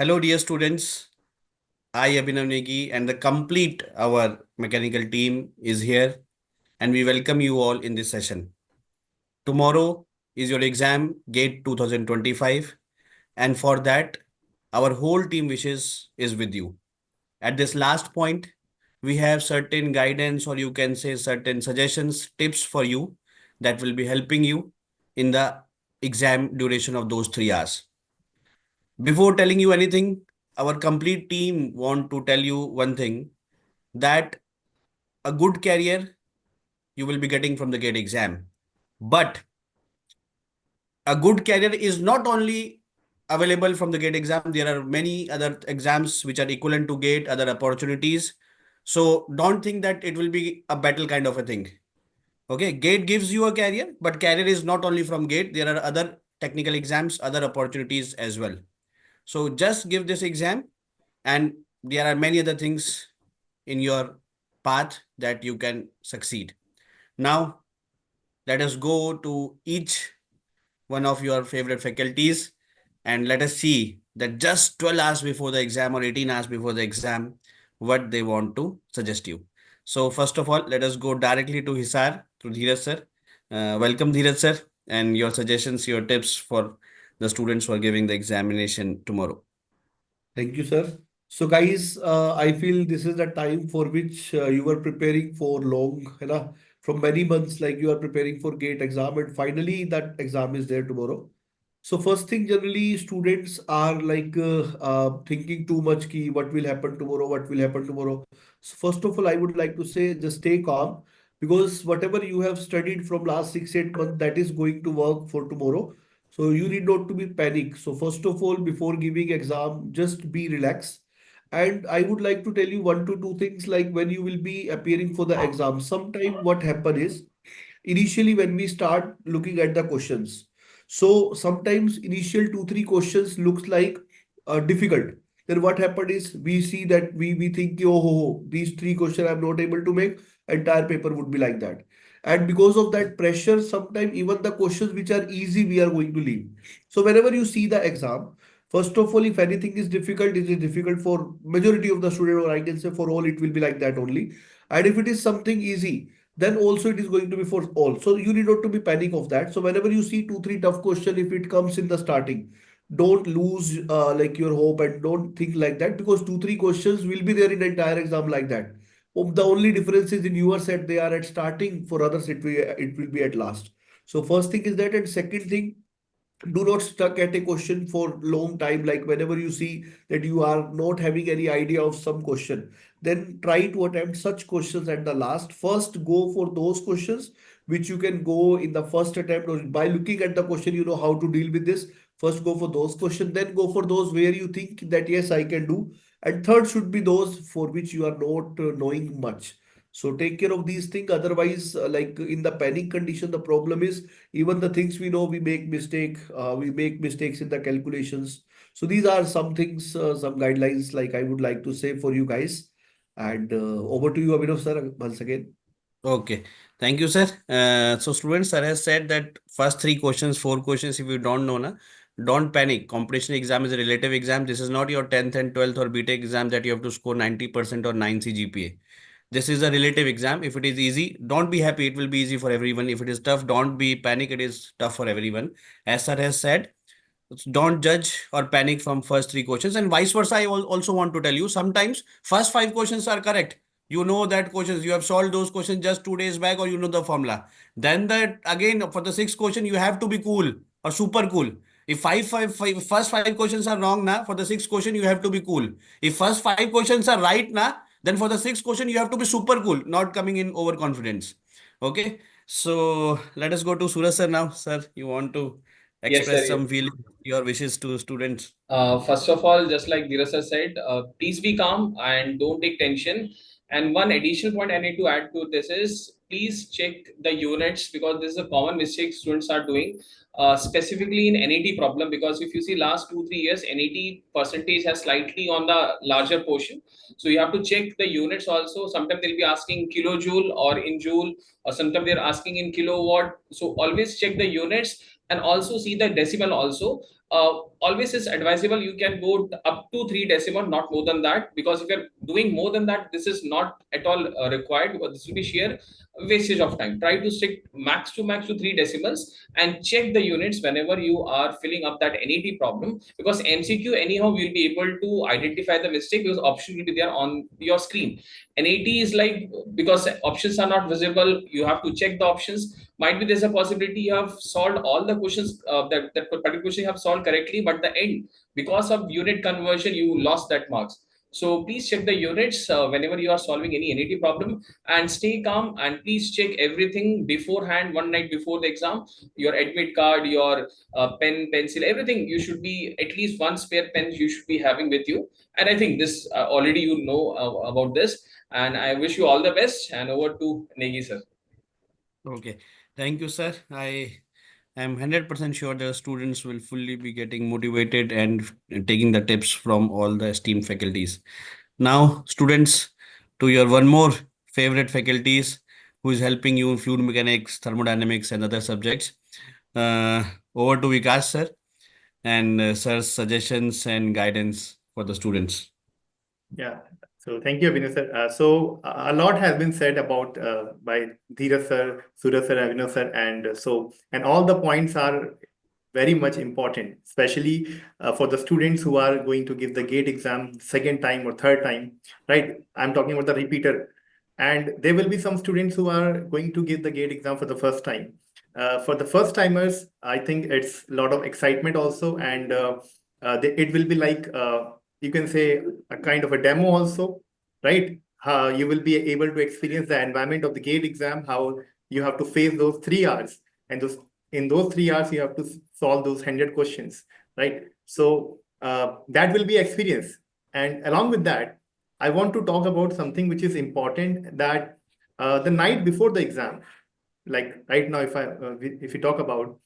Hello, dear students. I, Abhinav Negi, and the complete our mechanical team is here, and we welcome you all in this session. Tomorrow is your exam, GATE 2025, and for that, our whole team wishes is with you. At this last point, we have certain guidance, or you can say certain suggestions, tips for you that will be helping you in the exam duration of those 3 hours. Before telling you anything, our complete team want to tell you one thing that a good career you will be getting from the GATE exam. But a good career is not only available from the GATE exam. There are many other exams which are equivalent to GATE, other opportunities. So don't think that it will be a battle kind of a thing. Okay, GATE gives you a career, but career is not only from GATE. There are other technical exams, other opportunities as well. So just give this exam, and there are many other things in your path that you can succeed. Now, let us go to each one of your favorite faculties and let us see that just 12 hours before the exam or 18 hours before the exam, what they want to suggest you. So, first of all, let us go directly to Hisar, to Dheeraj sir. Welcome, Dheeraj sir, and your suggestions, your tips for the students who are giving the examination tomorrow. Thank you, sir. So, guys, I feel this is the time for which you were preparing for long, from many months, like you are preparing for GATE exam, and finally that exam is there tomorrow. So, first thing, generally, students are like thinking too much ki what will happen tomorrow, what will happen tomorrow. So, first of all, I would like to say just stay calm because whatever you have studied from last 6, 8 months, that is going to work for tomorrow. So you need not to be panic. So first of all, before giving exam, just be relaxed. And I would like to tell you one to two things like when you will be appearing for the exam. Sometime what happen is initially when we start looking at the questions. So sometimes initial 2, 3 questions looks like difficult. Then what happened is we see that we think oh, these 3 questions I'm not able to make. Entire paper would be like that. And because of that pressure, sometimes even the questions which are easy we are going to leave. So whenever you see the exam, first of all, if anything is difficult, it is difficult for majority of the student, or I can say for all, it will be like that only. And if it is something easy, then also it is going to be for all. So you need not to be panic of that. So whenever you see 2, 3 tough question, if it comes in the starting, don't lose like your hope and don't think like that because 2, 3 questions will be there in the entire exam like that. The only difference is in your set they are at starting, for others it will be at last. So first thing is that, and second thing, do not stuck at a question for long time. Like whenever you see that you are not having any idea of some question, then try to attempt such questions at the last. First go for those questions which you can go in the first attempt, or by looking at the question you know how to deal with this. First go for those questions, then go for those where you think that yes I can do, and third should be those for which you are not knowing much. So take care of these things, otherwise like in the panic condition, the problem is even the things we know we make mistakes in the calculations. So these are some things, some guidelines like I would like to say for you guys. And over to you, Abhinav sir, once again. Okay, thank you, sir. So, students, sir has said that first three questions, four questions, if you don't know, na, don't panic. Competition exam is a relative exam. This is not your 10th and 12th or BTech exam that you have to score 90% or 9 CGPA. This is a relative exam. If it is easy, don't be happy. It will be easy for everyone. If it is tough, don't be panic. It is tough for everyone. As sir has said, don't judge or panic from first three questions, and vice versa. I also want to tell you sometimes first five questions are correct. You know that questions you have solved those questions just 2 days back, or you know the formula. Then that again for the sixth question you have to be cool or super cool. If first five questions are wrong now, for the sixth question you have to be cool. If first five questions are right now, then for the sixth question you have to be super cool, not coming in overconfidence. Okay, so let us go to Suraj sir now. Sir, you want to Yes, sir. express some feeling, your wishes to students? First of all, just like Dheeraj sir said, please be calm and don't take tension. And one additional point I need to add to this is please check the units because this is a common mistake students are doing, specifically in NET problem. Because if you see last 2 3 years, NET percentage has slightly on the larger portion. So you have to check the units also. Sometimes they'll be asking kilojoule or in joule, or sometimes they're asking in kilowatt. So always check the units and also see the decimal also. Always is advisable you can go up to 3 decimal, not more than that, because if you're doing more than that, this is not at all required, because this will be sheer wastage of time. Try to stick max to 3 decimals, and check the units whenever you are filling up that NET problem, because MCQ anyhow will be able to identify the mistake, because option will be there on your screen. NAT is like, because options are not visible, you have to check the options. Might be there's a possibility you have solved all the questions, that particular question you have solved correctly, but the end, because of unit conversion, you lost that marks. So please check the units whenever you are solving any NET problem, and stay calm, and please check everything beforehand, one night before the exam. Your admit card, your pen, pencil, everything, you should be at least one spare pen you should be having with you. And I think this already you know about this, and I wish you all the best. And over to Negi sir. Okay. Thank you, sir. I am 100% sure the students will fully be getting motivated and taking the tips from all the esteemed faculties. Now, students, to your one more favorite faculties who is helping you in fluid mechanics, thermodynamics, and other subjects. Uh, Over to Vikas, sir, and sir's suggestions and guidance for the students. Yeah. So thank you, Abhinav sir. So a lot has been said about by Dheeraj sir, Suraj sir, Abhinav sir, and all the points are very much important, especially for the students who are going to give the GATE exam second time or third time, right? I'm talking about the repeater. And there will be some students who are going to give the GATE exam for the first time. For the first timers, I think it's a lot of excitement also, and it will be like you can say a kind of a demo also, right? You will be able to experience the environment of the GATE exam, how you have to face those 3 hours, and in those 3 hours you have to solve those 100 questions, right? So that will be experience. And along with that, I want to talk about something which is important, that the night before the exam, like right now, if you talk about,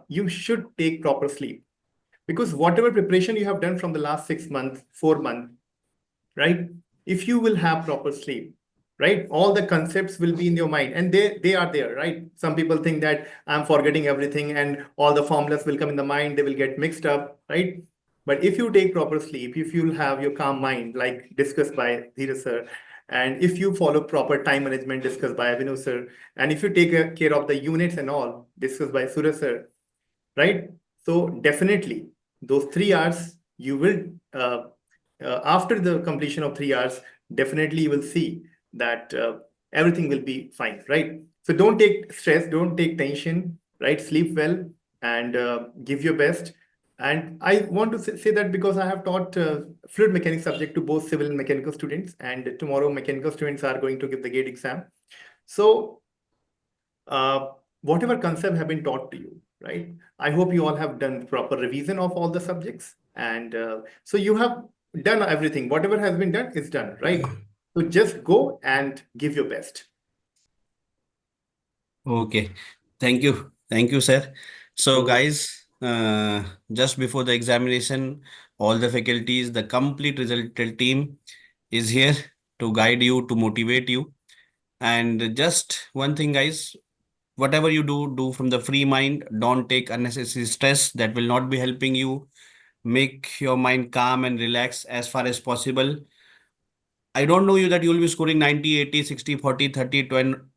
you should take proper sleep, because whatever preparation you have done from the last 6 months, 4 months, right? If you will have proper sleep, right, all the concepts will be in your mind, and they are there, right? Some people think that I'm forgetting everything and all the formulas will come in the mind, they will get mixed up, right? But if you take proper sleep, if you'll have your calm mind, like discussed by Dheeraj sir, and if you follow proper time management discussed by Abhinav sir, and if you take care of the units and all discussed by Suraj sir, right? So definitely those 3 hours you will after the completion of 3 hours, definitely you will see that everything will be fine, right? So don't take stress, don't take tension, right? Sleep well and give your best. And I want to say that because I have taught fluid mechanics subject to both civil and mechanical students, and tomorrow mechanical students are going to give the GATE exam. So whatever concept have been taught to you, right? I hope you all have done proper revision of all the subjects, and so you have done everything. Whatever has been done is done, right? So just go and give your best. Okay. Thank you, sir. So, guys, just before the examination, all the faculties, the complete resulted team is here to guide you, to motivate you. And just one thing, guys, whatever you do, do from the free mind. Don't take unnecessary stress. That will not be helping you. Make your mind calm and relax as far as possible. I don't know you that you will be scoring 90, 80, 60, 40, 30,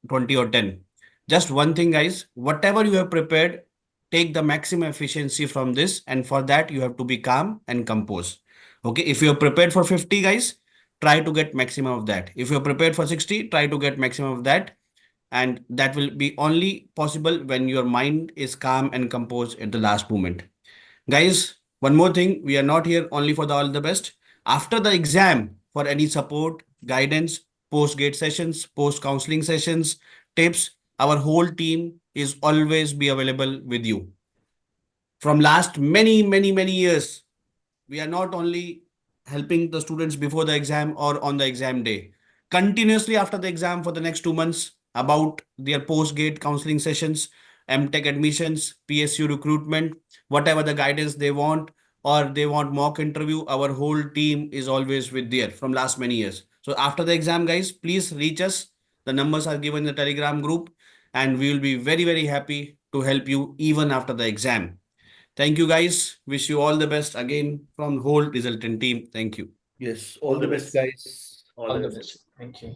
20, or 10. Just one thing, guys, whatever you have prepared, take the maximum efficiency from this. And for that, you have to be calm and composed. Okay. If you are prepared for 50, guys, try to get maximum of that. If you're prepared for 60, try to get maximum of that. And that will be only possible when your mind is calm and composed at the last moment. Guys, one more thing, we are not here only for the all the best. After the exam, for any support, guidance, post gate sessions, post counseling sessions, tips, our whole team is always be available with you. From last many years, we are not only helping the students before the exam or on the exam day, continuously after the exam for the next 2 months about their post gate counseling sessions, MTech admissions, PSU recruitment, whatever the guidance they want, or they want mock interview, our whole team is always with there from last many years. So after the exam, guys, please reach us. The numbers are given in the Telegram group, and we will be very happy to help you even after the exam. Thank you, guys. Wish you all the best again from the whole resultant team. Thank you. Yes, All all the the best, best. guys. All All the the best. best. Thank you.